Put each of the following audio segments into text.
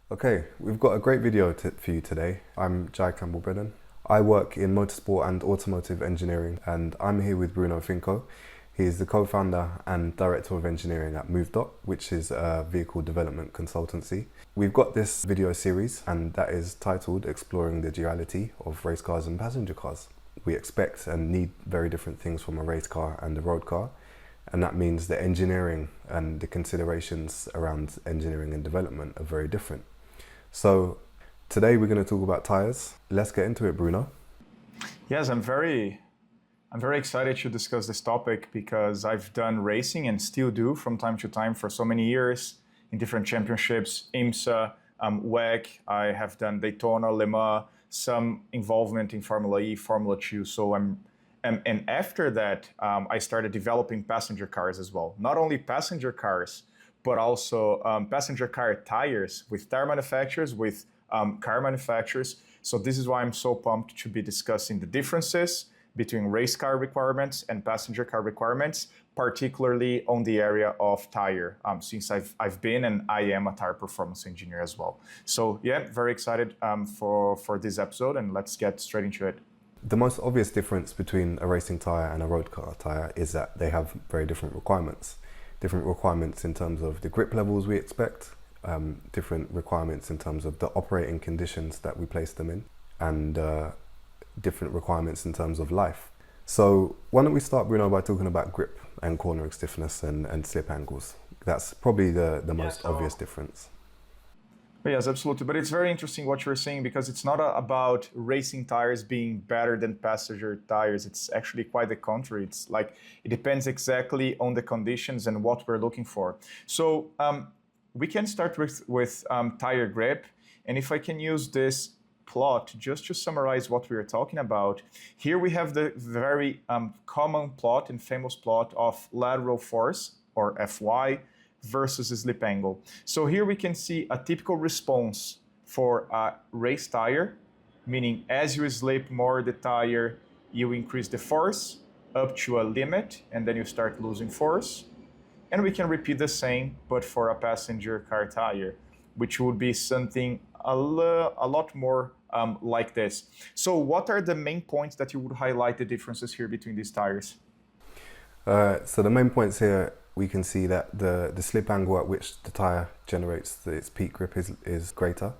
Okay, we've got a great video for you today. I'm Jahee. I work in motorsport and automotive engineering, and I'm here with Bruno. He is the co-founder and director of engineering at MOVEdot, which is a vehicle development consultancy. We've got this video series, and that is titled Exploring the Duality of Race Cars and Passenger Cars. We expect and need very different things from a race car and a road car, and that means the engineering and the considerations around engineering and development are very different. So today we're going to talk about tyres. Let's get into it, Bruno. Yes, I'm very excited to discuss this topic because I've done racing and still do from time to time for so many years in different championships, IMSA, WEC. I have done Daytona, Le Mans, some involvement in Formula E, Formula 2. So and after that, I started developing passenger cars as well. Not only passenger cars, but also passenger car tires with tire manufacturers, with car manufacturers. So this is why I'm so pumped to be discussing the differences between race car requirements and passenger car requirements, particularly on the area of tire, since I've been and I am a tire performance engineer as well. So yeah, very excited for this episode, and let's get straight into it. The most obvious difference between a racing tyre and a road car tyre is that they have very different requirements. Different requirements in terms of the grip levels we expect, different requirements in terms of the operating conditions that we place them in, and different requirements in terms of life. So why don't we start, Bruno, by talking about grip and cornering stiffness and slip angles. That's probably the most obvious difference. Yes, absolutely. But it's very interesting what you're saying, because it's not about racing tires being better than passenger tires. It's actually quite the contrary. It's like it depends exactly on the conditions and what we're looking for. So we can start with tire grip. And if I can use this plot just to summarize what we are talking about, here we have the very common plot and famous plot of lateral force, or Fy, versus the slip angle. So here we can see a typical response for a race tire, meaning as you slip more the tire, you increase the force up to a limit, and then you start losing force. And we can repeat the same, but for a passenger car tire, which would be something a lot more like this. So what are the main points that you would highlight the differences here between these tires? So the main points here, we can see that the slip angle at which the tyre generates its peak grip is greater.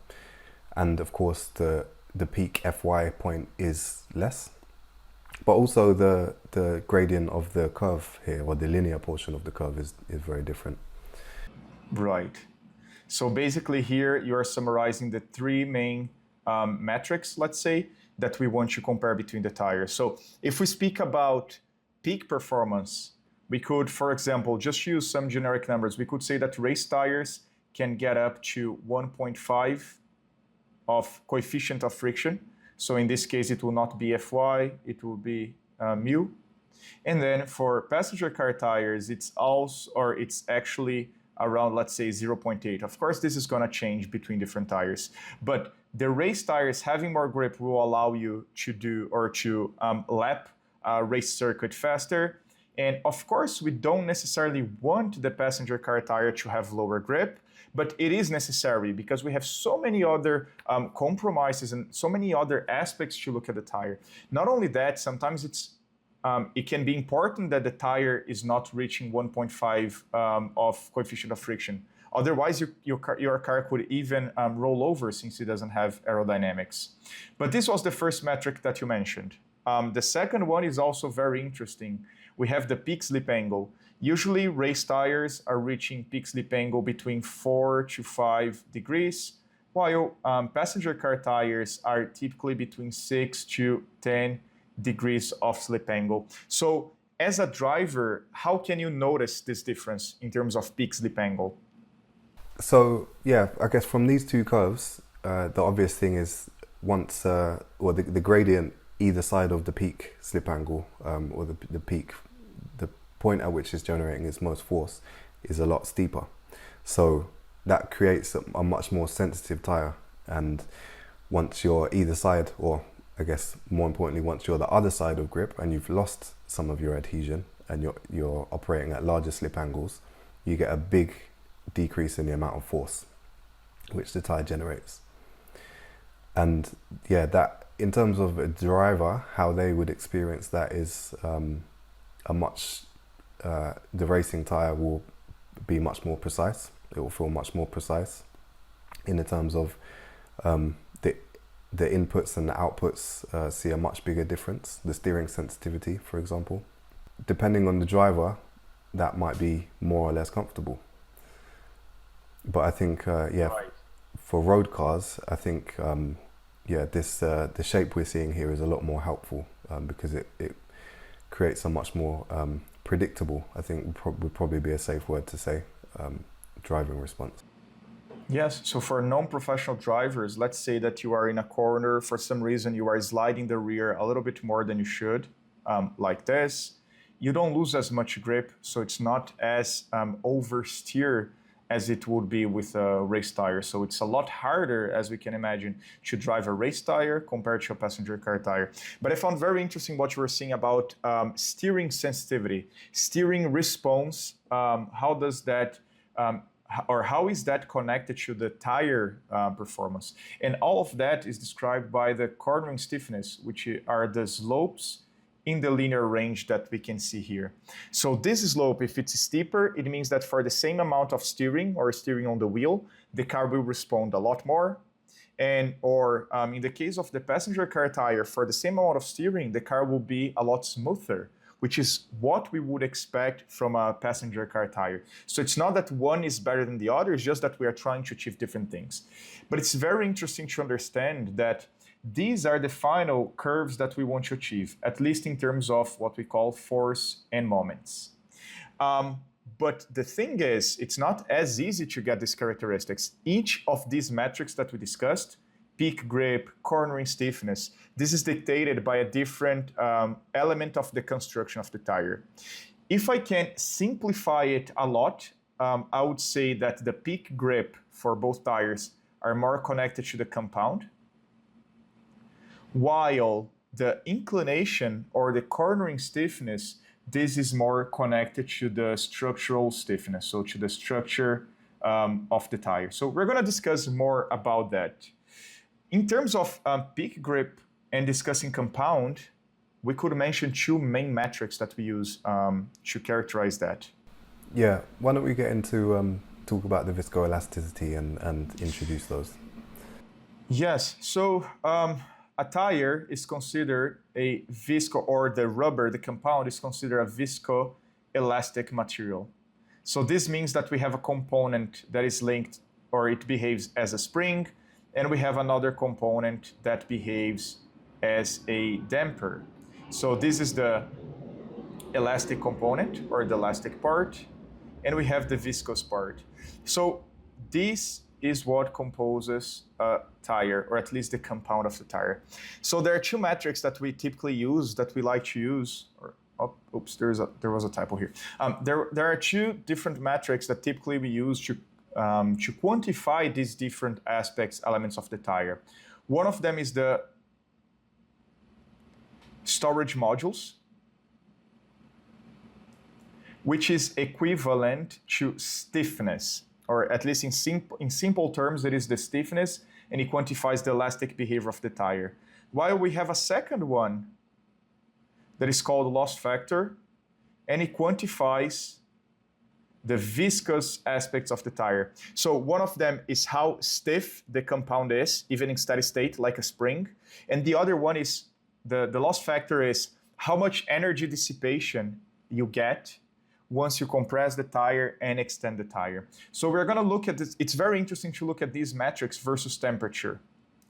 And of course the peak Fy point is less. But also the gradient of the curve here, or the linear portion of the curve, is very different. Right. So basically here you are summarizing the three main metrics, let's say, that we want to compare between the tires. So if we speak about peak performance, we could, for example, just use some generic numbers. We could say that race tires can get up to 1.5 of coefficient of friction. So in this case, it will not be Fy, it will be mu. And then for passenger car tires, it's actually around, let's say, 0.8. Of course, this is going to change between different tires. But the race tires having more grip will allow you to do or to lap a race circuit faster. And of course, we don't necessarily want the passenger car tire to have lower grip, but it is necessary because we have so many other compromises and so many other aspects to look at the tire. Not only that, sometimes it can be important that the tire is not reaching 1.5 of coefficient of friction. Otherwise, your car could even roll over, since it doesn't have aerodynamics. But this was the first metric that you mentioned. The second one is also very interesting. We have the peak slip angle. Usually race tires are reaching peak slip angle between 4 to 5 degrees, while passenger car tires are typically between 6 to 10 degrees of slip angle. So as a driver, how can you notice this difference in terms of peak slip angle? So yeah, I guess from these two curves, the obvious thing is once, or the gradient either side of the peak slip angle, or the point at which it's generating its most force, is a lot steeper. So that creates a much more sensitive tire. And once you're either side, or I guess more importantly, once you're the other side of grip and you've lost some of your adhesion and you're operating at larger slip angles, you get a big decrease in the amount of force. which the tire generates. And yeah, that in terms of a driver, how they would experience that is the racing tire will be much more precise. It will feel much more precise in the terms of the inputs and the outputs see a much bigger difference. The steering sensitivity, for example, depending on the driver, that might be more or less comfortable. But I think, Right. for road cars, I think, the shape we're seeing here is a lot more helpful because it creates a much more predictable, I think would probably be a safe word to say, driving response. Yes, so for non-professional drivers, let's say that you are in a corner, for some reason you are sliding the rear a little bit more than you should, like this. You don't lose as much grip, so it's not as oversteer as it would be with a race tire. So it's a lot harder, as we can imagine, to drive a race tire compared to a passenger car tire. But I found very interesting what you were saying about steering sensitivity, steering response. How does that, or how is that connected to the tire performance? And all of that is described by the cornering stiffness, which are the slopes in the linear range that we can see here. So this slope, if it's steeper, it means that for the same amount of steering or steering on the wheel, the car will respond a lot more. And in the case of the passenger car tire, for the same amount of steering, the car will be a lot smoother, which is what we would expect from a passenger car tire. So it's not that one is better than the other, it's just that we are trying to achieve different things. But it's very interesting to understand that these are the final curves that we want to achieve, at least in terms of what we call force and moments. But the thing is, it's not as easy to get these characteristics. Each of these metrics that we discussed, peak grip, cornering stiffness, this is dictated by a different element of the construction of the tire. If I can simplify it a lot, I would say that the peak grip for both tires are more connected to the compound, while the inclination or the cornering stiffness, this is more connected to the structural stiffness, so to the structure of the tire. So we're going to discuss more about that. In terms of peak grip and discussing compound, we could mention two main metrics that we use to characterize that. Yeah, why don't we get into talk about the viscoelasticity and introduce those? Yes, so a tire is considered a or the rubber, the compound is considered a viscoelastic material. So this means that we have a component that is linked, or it behaves as a spring, and we have another component that behaves as a damper. So this is the elastic component, or the elastic part, and we have the viscous part. So this is what composes a tire, or at least the compound of the tire. So there are two metrics that we typically use, that we like to use, there was a typo here. There are two different metrics that typically we use to quantify these different elements of the tire. One of them is the storage modules, which is equivalent to stiffness, or at least in simple terms, it is the stiffness, and it quantifies the elastic behavior of the tire. While we have a second one that is called loss factor, and it quantifies the viscous aspects of the tire. So one of them is how stiff the compound is, even in steady state, like a spring. And the other one is, the loss factor is how much energy dissipation you get once you compress the tire and extend the tire. So we're going to look at this. It's very interesting to look at these metrics versus temperature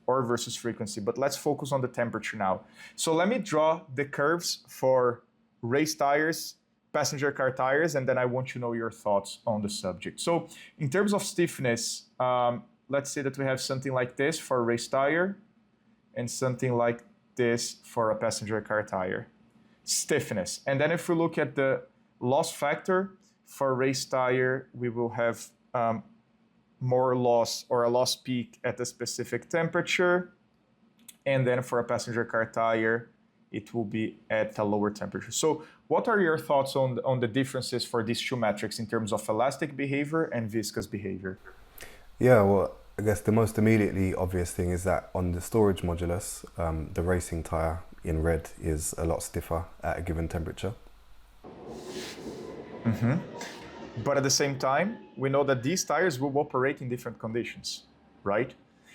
or versus frequency, but let's focus on the temperature now. So let me draw the curves for race tires, passenger car tires, and then I want to know your thoughts on the subject. So in terms of stiffness, let's say that we have something like this for a race tire and something like this for a passenger car tire. Stiffness. And then if we look at the loss factor for a race tire, we will have more loss, or a loss peak at a specific temperature. And then for a passenger car tire, it will be at a lower temperature. So what are your thoughts on the differences for these two metrics in terms of elastic behavior and viscous behavior? Yeah, well, I guess the most immediately obvious thing is that on the storage modulus, the racing tyre in red is a lot stiffer at a given temperature. But at the same time, we know that these tires will operate in different conditions, right?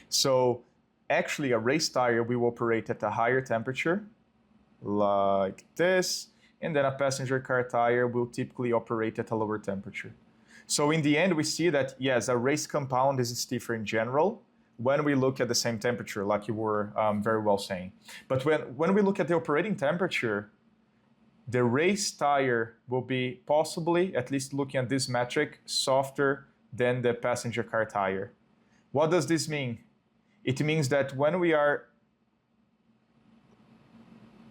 So actually a race tire will operate at a higher temperature, like this, and then a passenger car tire will typically operate at a lower temperature. So in the end, we see that, yes, a race compound is stiffer in general when we look at the same temperature, like you were very well saying. But when we look at the operating temperature, the race tire will be possibly, at least looking at this metric, softer than the passenger car tire. What does this mean? It means that when we are...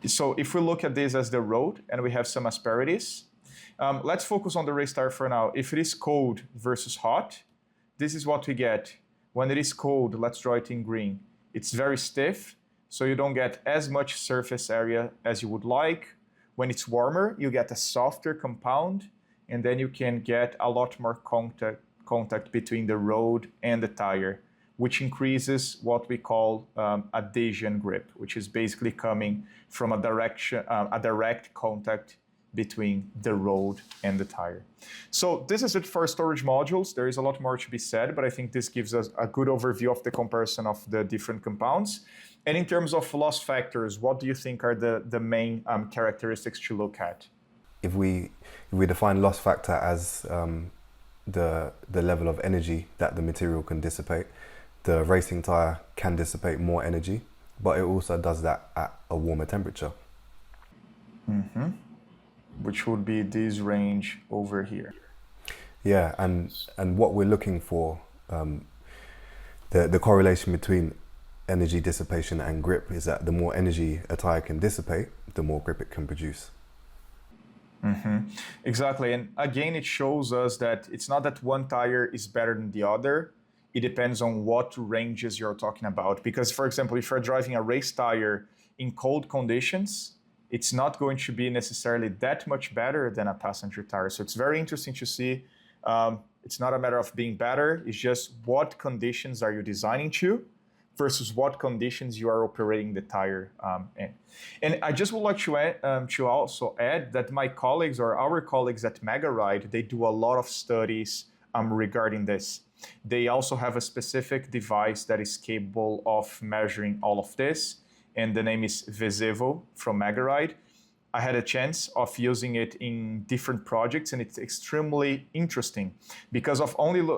So if we look at this as the road and we have some asperities, let's focus on the race tire for now. If it is cold versus hot, this is what we get. When it is cold, let's draw it in green. It's very stiff, so you don't get as much surface area as you would like. When it's warmer, you get a softer compound, and then you can get a lot more contact between the road and the tire, which increases what we call adhesion grip, which is basically coming from a direct contact between the road and the tire. So this is it for storage modules. There is a lot more to be said, but I think this gives us a good overview of the comparison of the different compounds. And in terms of loss factors, what do you think are the main characteristics to look at? If we define loss factor as the level of energy that the material can dissipate, the racing tyre can dissipate more energy, but it also does that at a warmer temperature. Which would be this range over here. Yeah, and what we're looking for, the correlation between energy dissipation and grip is that the more energy a tyre can dissipate, the more grip it can produce. Exactly, and again, it shows us that it's not that one tire is better than the other. It depends on what ranges you're talking about. Because, for example, if you're driving a race tire in cold conditions, it's not going to be necessarily that much better than a passenger tire. So it's very interesting to see. It's not a matter of being better, it's just what conditions are you designing to versus what conditions you are operating the tire in. And I just would like to also add that my colleagues or our colleagues at MOVEdot, they do a lot of studies regarding this. They also have a specific device that is capable of measuring all of this, and the name is Viscoelasticity from MOVEdot. I had a chance of using it in different projects, and it's extremely interesting because of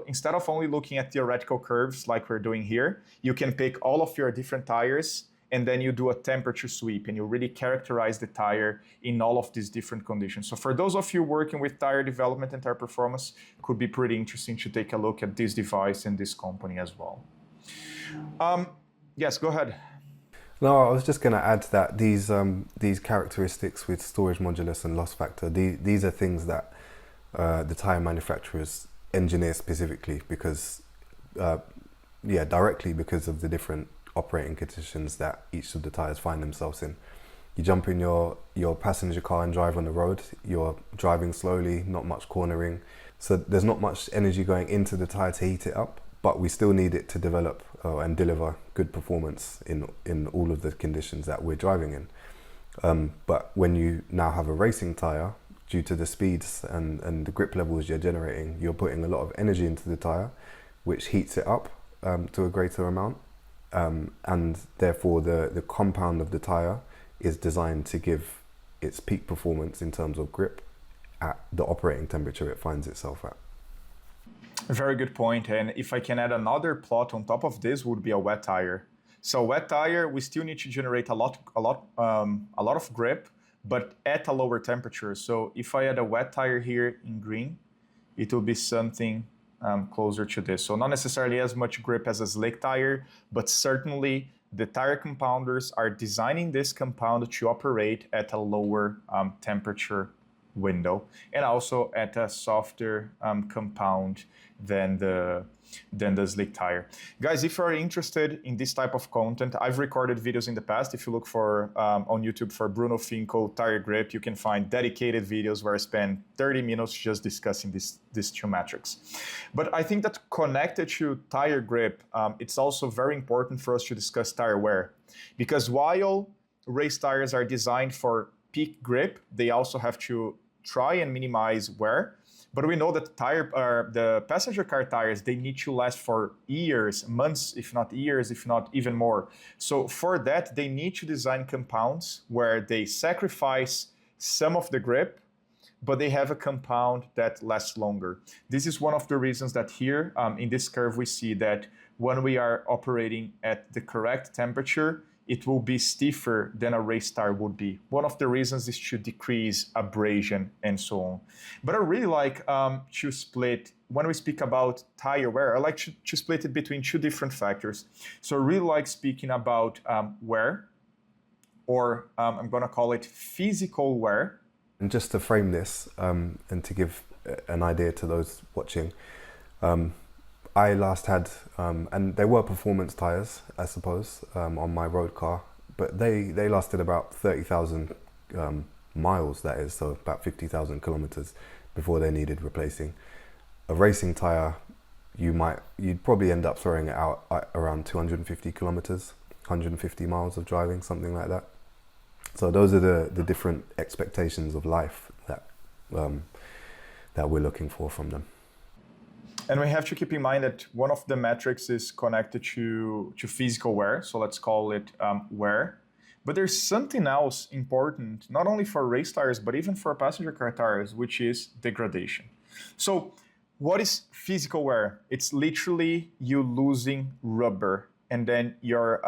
instead of only looking at theoretical curves like we're doing here, you can pick all of your different tires and then you do a temperature sweep and you really characterize the tire in all of these different conditions. So for those of you working with tire development and tire performance, it could be pretty interesting to take a look at this device and this company as well. Yes, go ahead. No, I was just going to add that these characteristics with storage modulus and loss factor, these are things that the tyre manufacturers engineer specifically because, directly because of the different operating conditions that each of the tyres find themselves in. You jump in your passenger car and drive on the road, you're driving slowly, not much cornering, so there's not much energy going into the tyre to heat it up, but we still need it to develop and deliver good performance in all of the conditions that we're driving in. But when you now have a racing tyre, due to the speeds and the grip levels you're generating, you're putting a lot of energy into the tyre, which heats it up to a greater amount. And therefore the compound of the tyre is designed to give its peak performance in terms of grip at the operating temperature it finds itself at. Very good point. And if I can add another plot on top of this, would be a wet tire. So wet tire, we still need to generate a lot of grip, but at a lower temperature. So if I add a wet tire here in green, it will be something closer to this. So not necessarily as much grip as a slick tire, but certainly the tire compounders are designing this compound to operate at a lower temperature window, and also at a softer compound than the slick tire. Guys, if you're interested in this type of content, I've recorded videos in the past. If you look for on YouTube for Bruno Finco tire grip, you can find dedicated videos where I spend 30 minutes just discussing these two metrics. But I think that connected to tire grip, it's also very important for us to discuss tire wear, because while race tires are designed for peak grip, they also have to try and minimize wear. But we know that the passenger car tires, they need to last for years, months, if not years, if not even more. So for that, they need to design compounds where they sacrifice some of the grip, but they have a compound that lasts longer. This is one of the reasons that here in this curve, we see that when we are operating at the correct temperature, it will be stiffer than a race tire would be. One of the reasons is to decrease abrasion and so on. But I really like to split, when we speak about tire wear, I like to split it between two different factors. So I really like speaking about wear, or I'm gonna call it physical wear. And just to frame this and to give an idea to those watching, I last had, and they were performance tires, I suppose, on my road car, but they lasted about 30,000 miles, that is, so about 50,000 kilometers before they needed replacing. A racing tire, you'd probably end up throwing it out at around 250 kilometers, 150 miles of driving, something like that. So those are the different expectations of life that we're looking for from them. And we have to keep in mind that one of the metrics is connected to physical wear, so let's call it wear. But there's something else important, not only for race tires, but even for passenger car tires, which is degradation. So what is physical wear? It's literally you losing rubber and then your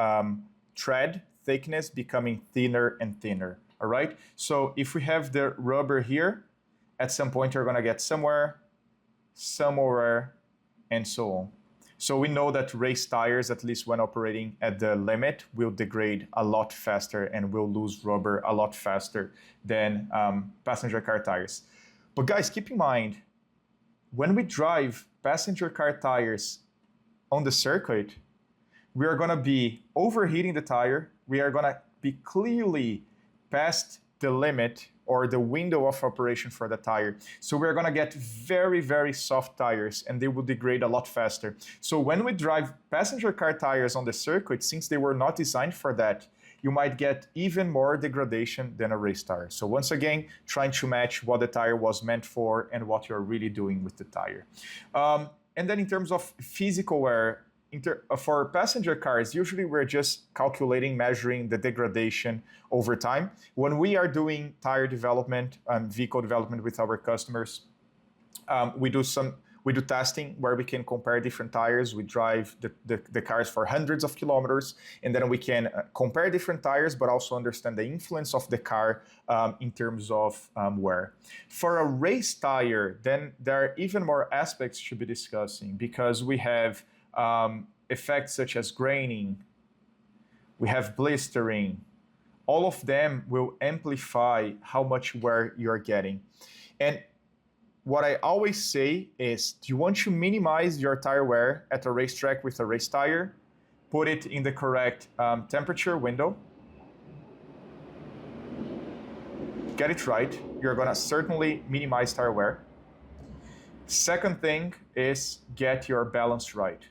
tread thickness becoming thinner and thinner, all right? So if we have the rubber here, at some point you're gonna get somewhere, and so on. So we know that race tires, at least when operating at the limit, will degrade a lot faster and will lose rubber a lot faster than passenger car tires. But guys, keep in mind, when we drive passenger car tires on the circuit, we are gonna be overheating the tire. We are gonna be clearly past the limit or the window of operation for the tire. So we're gonna get very, very soft tires and they will degrade a lot faster. So when we drive passenger car tires on the circuit, since they were not designed for that, you might get even more degradation than a race tire. So once again, trying to match what the tire was meant for and what you're really doing with the tire. And then in terms of physical wear, for passenger cars, usually we're just calculating, measuring the degradation over time. When we are doing tire development and vehicle development with our customers, we do testing where we can compare different tires. We drive the cars for hundreds of kilometers, and then we can compare different tires, but also understand the influence of the car in terms of wear. For a race tire, then there are even more aspects to be discussing, because we have effects such as graining, we have blistering. All of them will amplify how much wear you're getting. And what I always say is, do you want to minimize your tire wear at a racetrack with a race tire? Put it in the correct temperature window. Get it right. You're gonna certainly minimize tire wear. Second thing is get your balance right.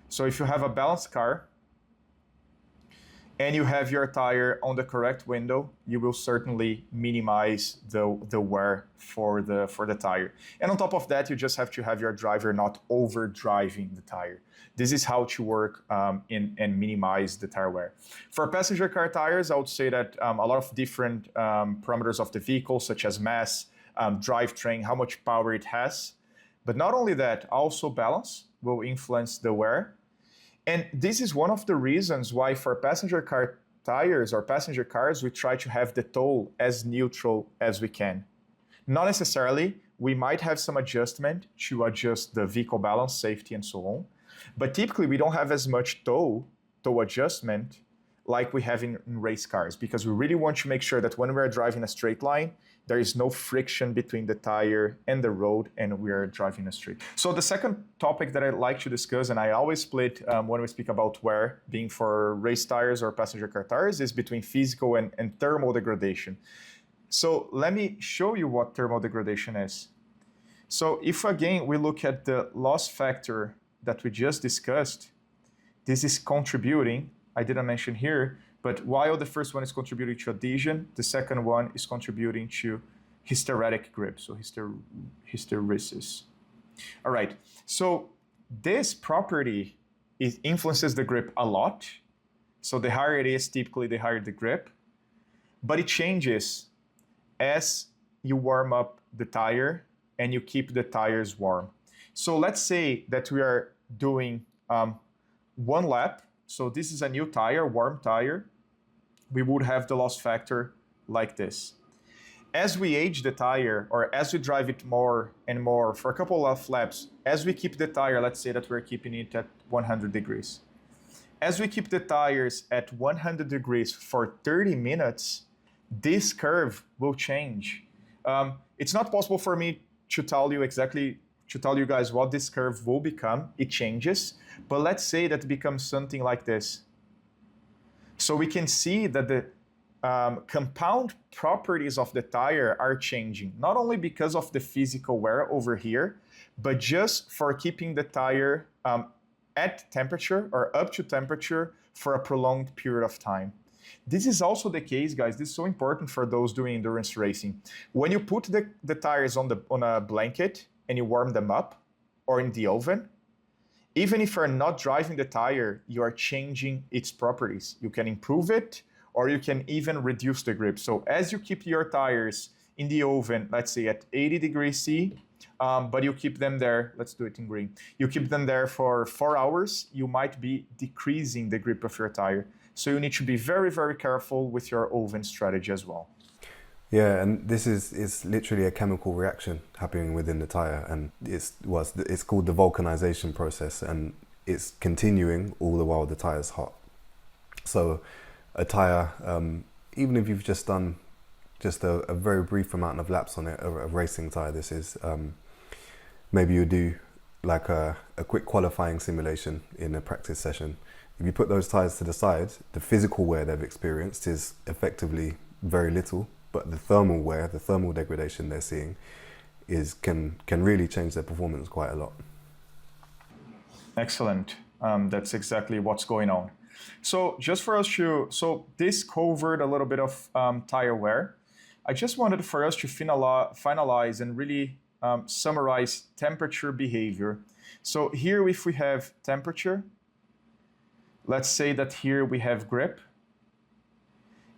So if you have a balanced car and you have your tire on the correct window, you will certainly minimize the wear for the tire. And on top of that, you just have to have your driver not over driving the tire. This is how to work and minimize the tire wear. For passenger car tires, I would say that a lot of different parameters of the vehicle, such as mass, drivetrain, how much power it has. But not only that, also balance will influence the wear. And this is one of the reasons why for passenger car tires or passenger cars, we try to have the toe as neutral as we can. Not necessarily, we might have some adjustment to adjust the vehicle balance, safety, and so on. But typically, we don't have as much toe adjustment like we have in race cars, because we really want to make sure that when we're driving a straight line, there is no friction between the tire and the road, and we are driving a street. So the second topic that I'd like to discuss, and I always split when we speak about wear, being for race tires or passenger car tires, is between physical and thermal degradation. So let me show you what thermal degradation is. So if again we look at the loss factor that we just discussed, this is contributing, I didn't mention here, but while the first one is contributing to adhesion, the second one is contributing to hysteretic grip, so hysteresis. All right, so this property influences the grip a lot. So the higher it is, typically the higher the grip, but it changes as you warm up the tire and you keep the tires warm. So let's say that we are doing one lap. So this is a new tire, warm tire. We would have the loss factor like this. As we age the tire, or as we drive it more and more for a couple of laps, as we keep the tire, let's say that we're keeping it at 100 degrees. As we keep the tires at 100 degrees for 30 minutes, this curve will change. It's not possible for me to tell you guys what this curve will become. It changes, but let's say that it becomes something like this. So we can see that the compound properties of the tire are changing, not only because of the physical wear over here, but just for keeping the tire at temperature or up to temperature for a prolonged period of time. This is also the case, guys. This is so important for those doing endurance racing. When you put the tires on a blanket and you warm them up, or in the oven, even if you're not driving the tire, you are changing its properties. You can improve it, or you can even reduce the grip. So as you keep your tires in the oven, let's say at 80 degrees C, but you keep them there, let's do it in green. You keep them there for 4 hours, you might be decreasing the grip of your tire. So you need to be very, very careful with your oven strategy as well. Yeah, and this is literally a chemical reaction happening within the tire, and it's called the vulcanization process, and it's continuing all the while the tire's hot. So a tire, even if you've just done just a very brief amount of laps on it, a racing tire, this is maybe you do like a quick qualifying simulation in a practice session. If you put those tires to the side, the physical wear they've experienced is effectively very little, but the thermal wear, the thermal degradation they're seeing can really change their performance quite a lot. Excellent. That's exactly what's going on. So just for us so this covered a little bit of tire wear. I just wanted for us to finalize and really summarize temperature behavior. So here, if we have temperature, let's say that here we have grip.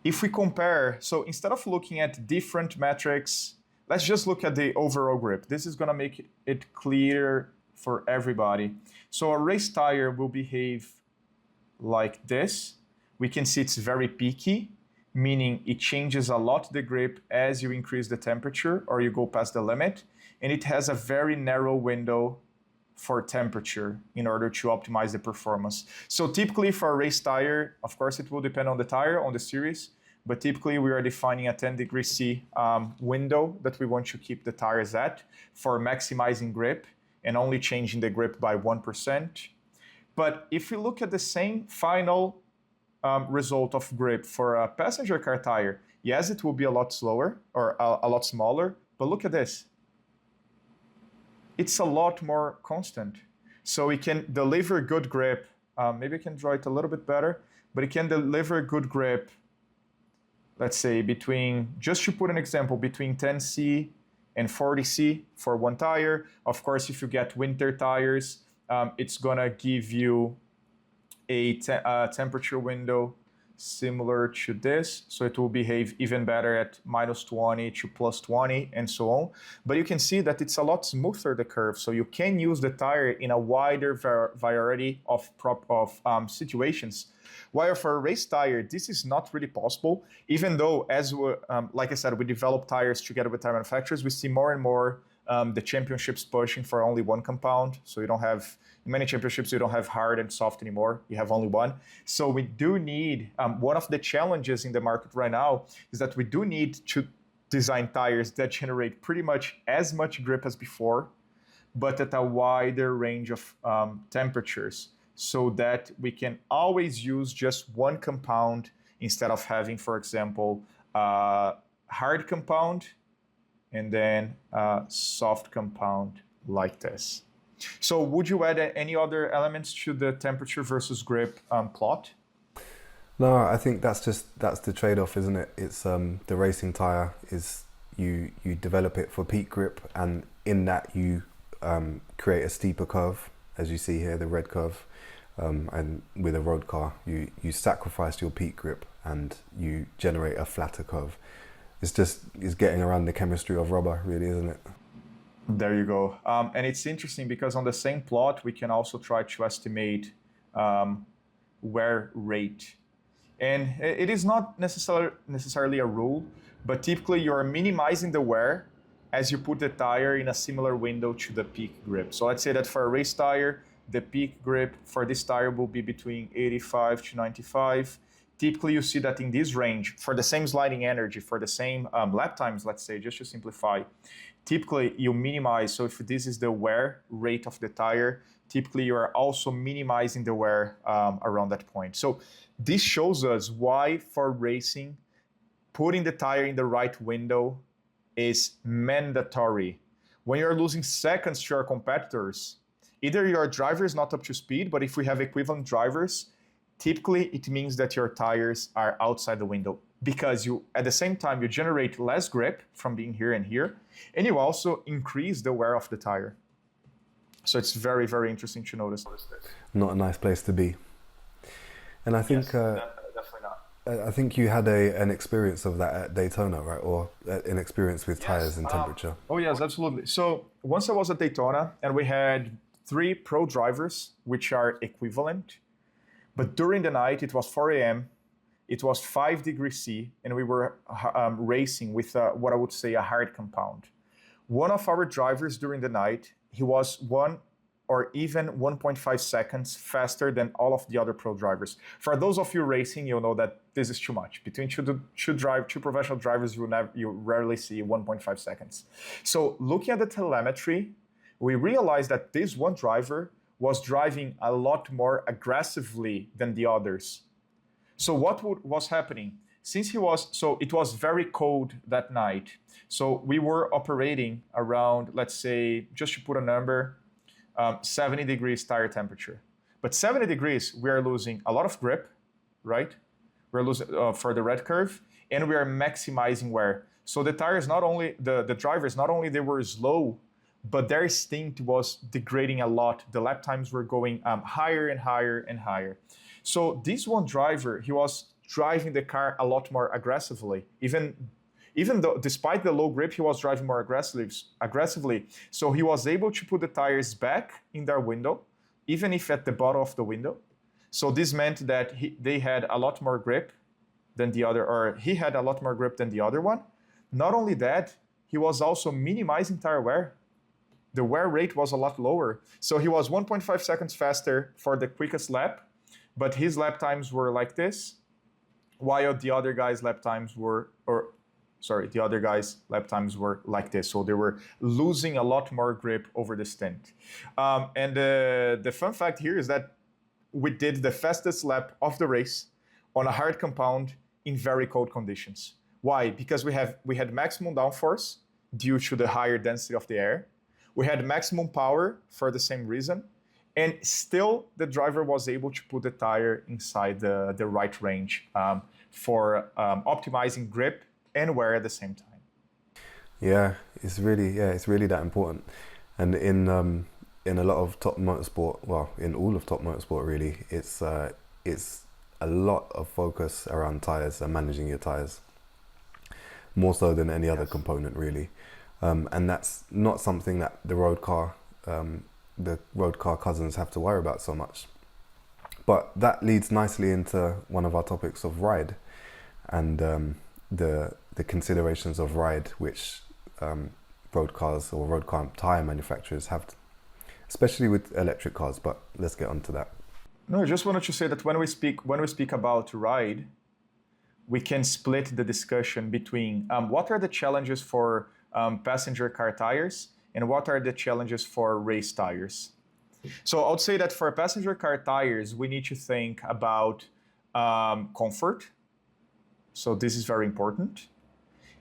If we compare, so instead of looking at different metrics, let's just look at the overall grip. This is gonna make it clear for everybody. So a race tire will behave like this. We can see it's very peaky, meaning it changes a lot the grip as you increase the temperature or you go past the limit. And it has a very narrow window for temperature in order to optimize the performance. So typically for a race tire, of course it will depend on the tire, on the series, but typically we are defining a 10 degrees C window that we want to keep the tires at for maximizing grip and only changing the grip by 1%. But if we look at the same final result of grip for a passenger car tire, yes, it will be a lot slower or a lot smaller, but look at this. It's a lot more constant. So it can deliver good grip. Maybe I can draw it a little bit better, but it can deliver good grip, let's say between, just to put an example, between 10C and 40C for one tire. Of course, if you get winter tires, it's gonna give you a temperature window similar to this. So it will behave even better at -20 to +20 and so on. But you can see that it's a lot smoother, the curve. So you can use the tire in a wider variety of situations. While for a race tire, this is not really possible, even though, as like I said, we develop tires together with tire manufacturers, we see more and more the championships pushing for only one compound. So you don't have, in many championships, you don't have hard and soft anymore. You have only one. So we do need, one of the challenges in the market right now is that we do need to design tires that generate pretty much as much grip as before, but at a wider range of temperatures, so that we can always use just one compound instead of having, for example, a hard compound and then a soft compound like this. So would you add any other elements to the temperature versus grip plot? No, I think that's the trade-off, isn't it? It's the racing tire is you develop it for peak grip, and in that you create a steeper curve, as you see here, the red curve. And with a road car, you sacrifice your peak grip and you generate a flatter curve. It's getting around the chemistry of rubber, really, isn't it? There you go. And it's interesting because on the same plot, we can also try to estimate wear rate. And it is not necessarily a rule, but typically you're minimizing the wear as you put the tire in a similar window to the peak grip. So let's say that for a race tire, the peak grip for this tire will be between 85 to 95. Typically, you see that in this range, for the same sliding energy, for the same lap times, let's say, just to simplify, typically you minimize. So if this is the wear rate of the tire, typically you are also minimizing the wear around that point. So this shows us why for racing, putting the tire in the right window is mandatory. When you're losing seconds to your competitors, either your driver is not up to speed, but if we have equivalent drivers, typically it means that your tires are outside the window, because you, at the same time, you generate less grip from being here and here, and you also increase the wear of the tire. So it's very, very interesting to notice. Not a nice place to be. And I think definitely not. I think you had an experience of that at Daytona, right? Or an experience with tires and temperature. Oh yes, absolutely. So once I was at Daytona, and we had 3 pro drivers, which are equivalent. But during the night, it was 4 a.m., it was 5 degrees C, and we were racing with what I would say a hard compound. One of our drivers during the night, he was 1 or even 1.5 seconds faster than all of the other pro drivers. For those of you racing, you'll know that this is too much. Between two professional drivers, you rarely see 1.5 seconds. So looking at the telemetry, we realized that this one driver was driving a lot more aggressively than the others. So what was happening? It was very cold that night. So we were operating around, let's say, just to put a number, 70 degrees tire temperature. But 70 degrees, we are losing a lot of grip, right? We're losing for the red curve, and we are maximizing wear. So the tires, not only, the drivers, not only they were slow, but their instinct was degrading a lot. The lap times were going higher and higher and higher. So this one driver, he was driving the car a lot more aggressively. Even though, despite the low grip, he was driving more aggressively. So he was able to put the tires back in their window, even if at the bottom of the window. So this meant that they had a lot more grip than the other, or he had a lot more grip than the other one. Not only that, he was also minimizing tire wear. The wear rate was a lot lower. So he was 1.5 seconds faster for the quickest lap, but his lap times were like this, while the other guys' lap times were like this. So they were losing a lot more grip over the stint. And the fun fact here is that we did the fastest lap of the race on a hard compound in very cold conditions. Why? Because we had maximum downforce due to the higher density of the air. We had maximum power for the same reason, and still the driver was able to put the tire inside the right range for optimizing grip and wear at the same time. Yeah, it's really that important. And in a lot of top motorsport, well, in all of top motorsport really, it's a lot of focus around tires and managing your tires, more so than any other component really. And that's not something that the road car cousins have to worry about so much. But that leads nicely into one of our topics of ride, and the considerations of ride which road cars or road car tire manufacturers have, especially with electric cars. But let's get on to that. No, I just wanted to say that when we speak about ride, we can split the discussion between what are the challenges for passenger car tires and what are the challenges for race tires. So I would say that for passenger car tires, we need to think about comfort. So this is very important.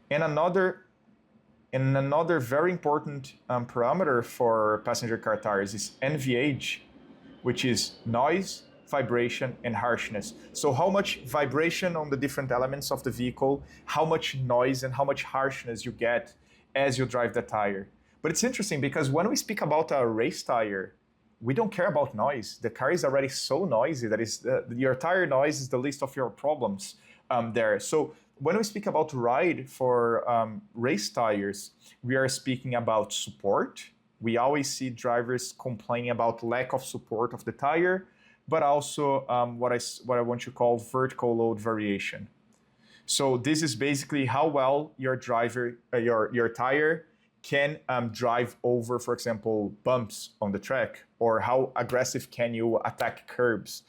And another very important parameter for passenger car tires is NVH, which is noise, vibration, and harshness. So how much vibration on the different elements of the vehicle, how much noise and how much harshness you get as you drive the tire. But it's interesting because when we speak about a race tire, we don't care about noise. The car is already so noisy that your tire noise is the least of your problems there. So when we speak about ride for race tires, we are speaking about support. We always see drivers complaining about lack of support of the tire, but also what I want to call vertical load variation. So this is basically how well your tire can drive over, for example, bumps on the track, or how aggressive can you attack curbs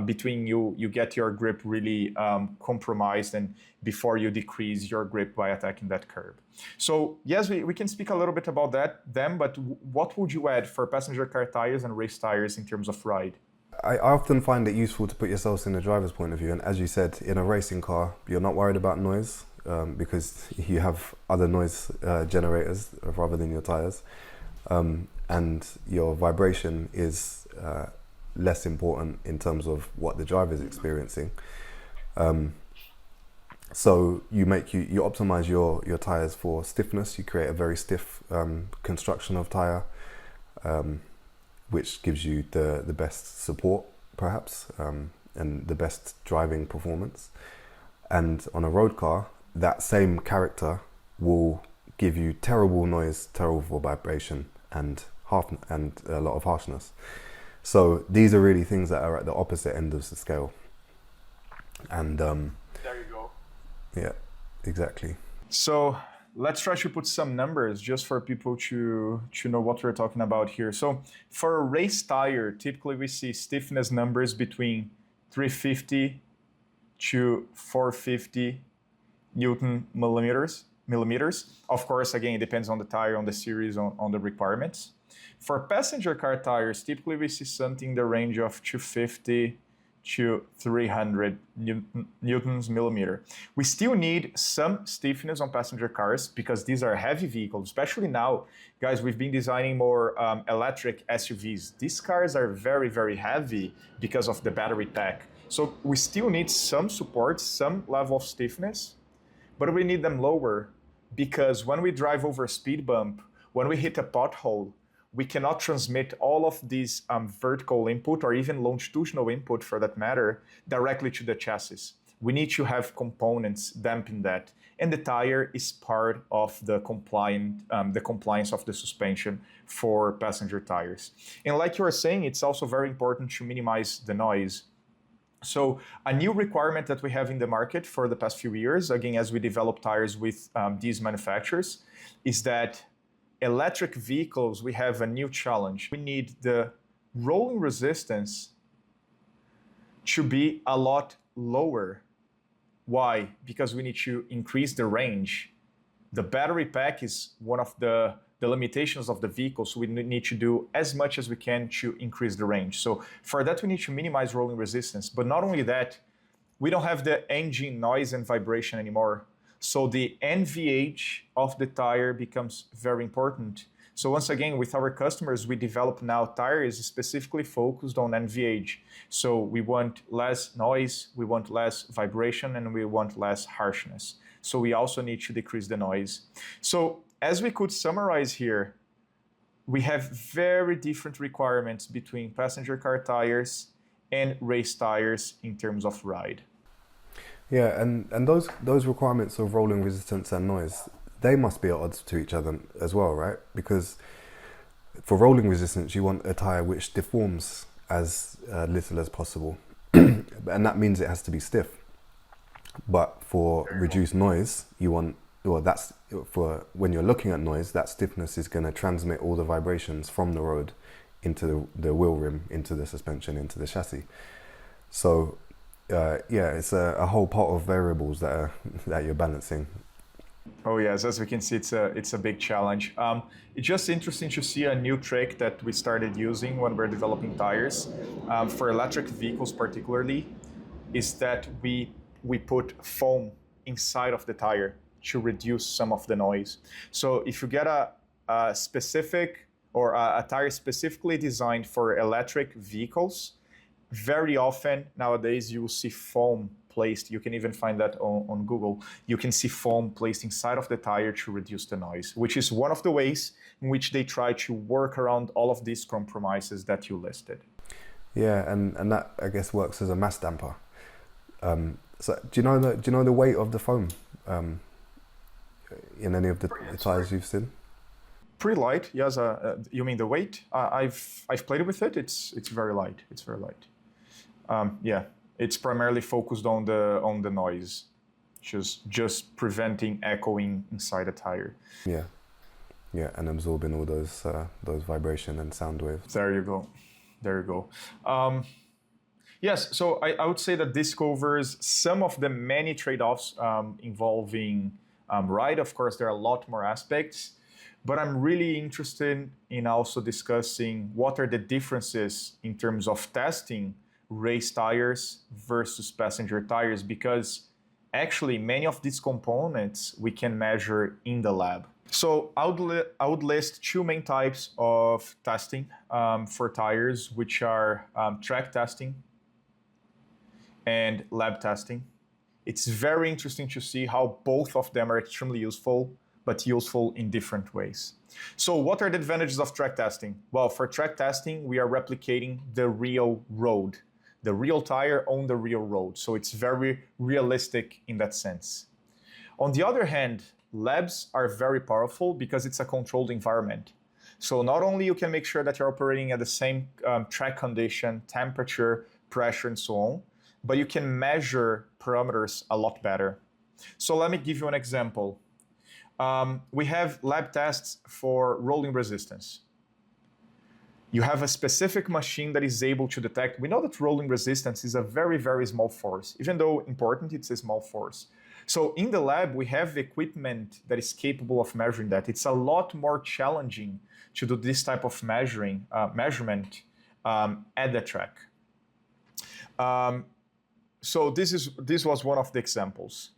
between you get your grip really compromised and before you decrease your grip by attacking that curb. So yes, we can speak a little bit about them, but what would you add for passenger car tires and race tires in terms of ride? I often find it useful to put yourselves in the driver's point of view, and as you said, in a racing car, you're not worried about noise. Because you have other noise generators rather than your tires, and your vibration is less important in terms of what the driver is experiencing. So you optimize your tires for stiffness. You create a very stiff construction of tire, which gives you the best support, perhaps, and the best driving performance. And on a road car, that same character will give you terrible noise, terrible vibration, and a lot of harshness. So these are really things that are at the opposite end of the scale. And there you go. Yeah, exactly. So let's try to put some numbers just for people to know what we're talking about here. So for a race tire, typically we see stiffness numbers between 350 to 450 Newton millimeters. Of course, again, it depends on the tire, on the series, on the requirements. For passenger car tires, typically we see something in the range of 250 to 300 newtons millimeter. We still need some stiffness on passenger cars because these are heavy vehicles, especially now, guys, we've been designing more electric SUVs. These cars are very, very heavy because of the battery pack. So we still need some support, some level of stiffness, but we need them lower because when we drive over a speed bump, when we hit a pothole, we cannot transmit all of these vertical input or even longitudinal input for that matter directly to the chassis. We need to have components damping that. And the tire is part of the compliance of the suspension for passenger tires. And like you were saying, it's also very important to minimize the noise. So a new requirement that we have in the market for the past few years, again, as we develop tires with these manufacturers, is that electric vehicles, we have a new challenge. We need the rolling resistance to be a lot lower. Why? Because we need to increase the range. The battery pack is one of the limitations of the vehicle, so we need to do as much as we can to increase the range. So for that, we need to minimize rolling resistance. But not only that, we don't have the engine noise and vibration anymore. So the NVH of the tire becomes very important. So once again, with our customers, we develop now tires specifically focused on NVH. So we want less noise, we want less vibration, and we want less harshness. So we also need to decrease the noise. So as we could summarize here, we have very different requirements between passenger car tires and race tires in terms of ride. Yeah, and those requirements of rolling resistance and noise, they must be at odds to each other as well, right? Because for rolling resistance, you want a tire which deforms as little as possible, and that means it has to be stiff. But for reduced noise, you want, well, that's for when you're looking at noise, that stiffness is going to transmit all the vibrations from the road into the wheel rim, into the suspension, into the chassis. So Yeah, it's a whole pot of variables that that you're balancing. Oh yes, as we can see, it's a big challenge. It's just interesting to see a new trick that we started using when we're developing tires for electric vehicles, particularly, is that we put foam inside of the tire to reduce some of the noise. So if you get a specific or a tire specifically designed for electric vehicles, very often nowadays you will see foam placed. You can even find that on Google. You can see foam placed inside of the tire to reduce the noise, which is one of the ways in which they try to work around all of these compromises that you listed. Yeah, and that I guess works as a mass damper. So do you know the weight of the foam in any of the tires you've seen? Pretty light, yes. You mean the weight? I've played with it. It's very light. It's very light. Yeah, it's primarily focused on the noise, just preventing echoing inside a tire. Yeah, yeah, and absorbing all those vibration and sound waves. There you go. There you go. Yes, so I would say that this covers some of the many trade-offs involving ride. Of course, there are a lot more aspects, but I'm really interested in also discussing what are the differences in terms of testing race tires versus passenger tires, because actually many of these components we can measure in the lab. So I would list two main types of testing for tires, which are track testing and lab testing. It's very interesting to see how both of them are extremely useful, but useful in different ways. So what are the advantages of track testing? Well, for track testing, we are replicating the real road, the real tire on the real road. So it's very realistic in that sense. On the other hand, labs are very powerful because it's a controlled environment. So not only you can make sure that you're operating at the same track condition, temperature, pressure, and so on, but you can measure parameters a lot better. So let me give you an example. We have lab tests for rolling resistance. You have a specific machine that is able to detect. We know that rolling resistance is a very, very small force. Even though important, it's a small force. So in the lab, we have equipment that is capable of measuring that. It's a lot more challenging to do this type of measurement at the track. So this was one of the examples.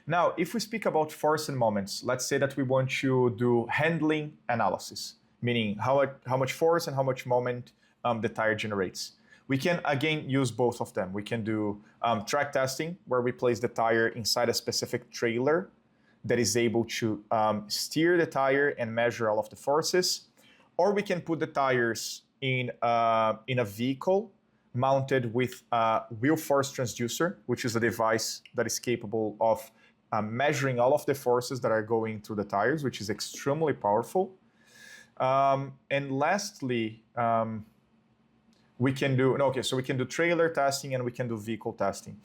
Now, if we speak about force and moments, let's say that we want to do handling analysis, meaning how much force and how much moment the tire generates. We can, again, use both of them. We can do track testing, where we place the tire inside a specific trailer that is able to steer the tire and measure all of the forces. Or we can put the tires in a vehicle mounted with a wheel force transducer, which is a device that is capable of measuring all of the forces that are going through the tires, which is extremely powerful. And lastly, we can do trailer testing and we can do vehicle testing.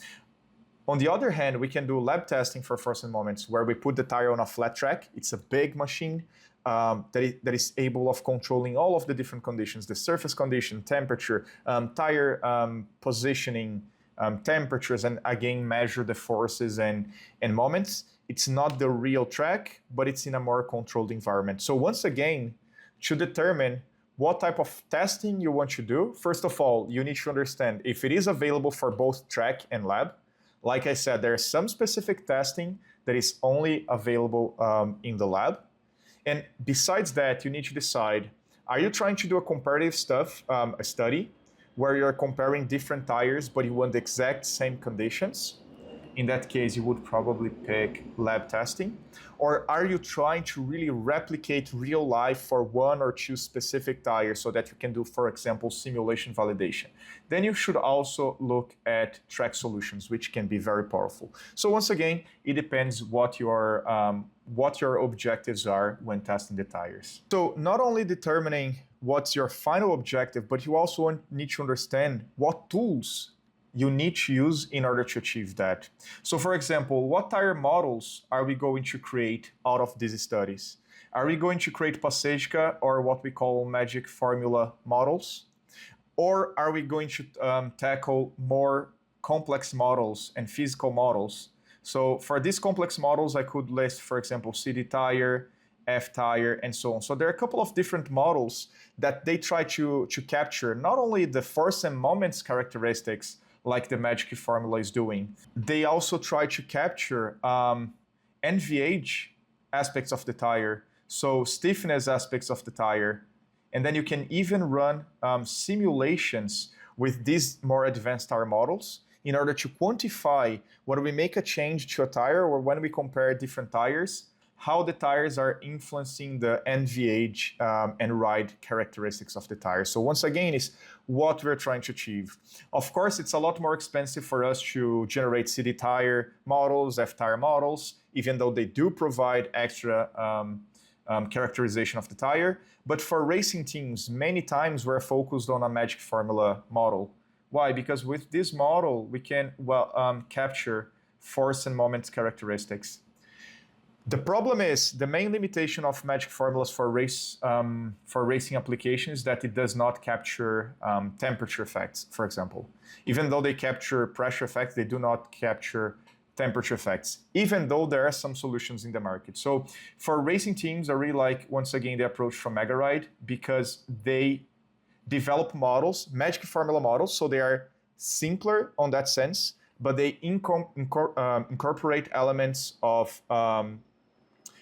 On the other hand, we can do lab testing for force and moments, where we put the tire on a flat track. It's a big machine that is able of controlling all of the different conditions, the surface condition, temperature, tire positioning, temperatures, and again, measure the forces and moments. It's not the real track, but it's in a more controlled environment. So once again, to determine what type of testing you want to do, first of all, you need to understand if it is available for both track and lab. Like I said, there's some specific testing that is only available in the lab. And besides that, you need to decide, are you trying to do a comparative a study where you're comparing different tires, but you want the exact same conditions? In that case, you would probably pick lab testing. Or are you trying to really replicate real life for one or two specific tires so that you can do, for example, simulation validation? Then you should also look at track solutions, which can be very powerful. So once again, it depends what your objectives are when testing the tires. So not only determining what's your final objective, but you also need to understand what tools you need to use in order to achieve that. So for example, what tire models are we going to create out of these studies? Are we going to create Passaica, or what we call magic formula models? Or are we going to tackle more complex models and physical models. So for these complex models, I could list, for example, CD Tyre, F Tyre, and so on. So there are a couple of different models that they try to capture not only the force and moments characteristics like the magic formula is doing, they also try to capture NVH aspects of the tire, so stiffness aspects of the tire, and then you can even run simulations with these more advanced tire models in order to quantify when we make a change to a tire or when we compare different tires, how the tires are influencing the NVH and ride characteristics of the tire. So once again, is what we're trying to achieve. Of course, it's a lot more expensive for us to generate CD Tyre models, F Tyre models, even though they do provide extra characterization of the tire. But for racing teams, many times we're focused on a magic formula model. Why? Because with this model, we can capture force and moment characteristics. The problem is the main limitation of magic formulas for racing applications is that it does not capture temperature effects, for example. Even though they capture pressure effects, they do not capture temperature effects, even though there are some solutions in the market. So for racing teams, I really like, once again, the approach from MOVEdot because they develop models, magic formula models, so they are simpler on that sense, but they incorporate elements of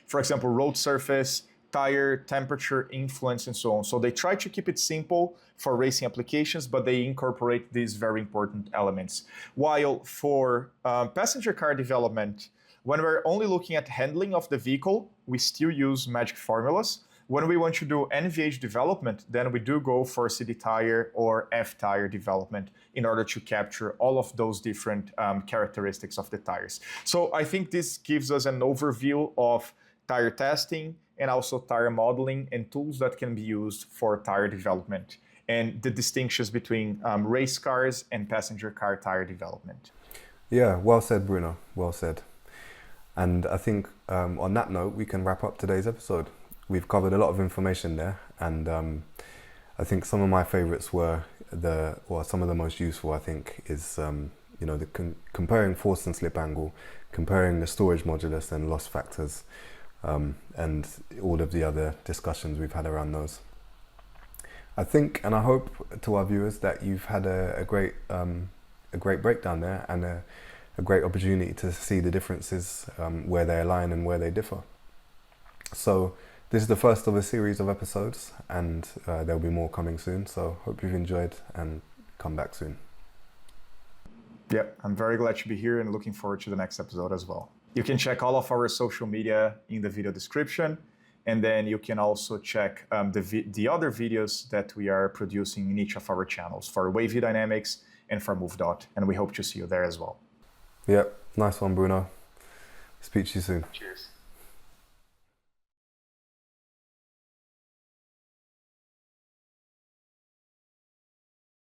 for example, road surface, tire, temperature, influence, and so on. So they try to keep it simple for racing applications, but they incorporate these very important elements. While for passenger car development, when we're only looking at handling of the vehicle, we still use magic formulas. When we want to do NVH development, then we do go for CD Tyre or F Tyre development in order to capture all of those different characteristics of the tires. So I think this gives us an overview of tire testing and also tire modeling and tools that can be used for tire development and the distinctions between race cars and passenger car tire development. Yeah, well said, Bruno. Well said. And I think on that note, we can wrap up today's episode. We've covered a lot of information there, and I think some of my favorites were some of the most useful, I think, is comparing force and slip angle, comparing the storage modulus and loss factors, and all of the other discussions we've had around those. I think, and I hope to our viewers that you've had a great breakdown there and a great opportunity to see the differences, where they align and where they differ. So this is the first of a series of episodes, and there'll be more coming soon. So hope you've enjoyed and come back soon. Yep, I'm very glad to be here and looking forward to the next episode as well. You can check all of our social media in the video description, and then you can also check the other videos that we are producing in each of our channels for Wavey Dynamics and for MOVEdot, and we hope to see you there as well. Yep, nice one, Bruno. Speak to you soon. Cheers.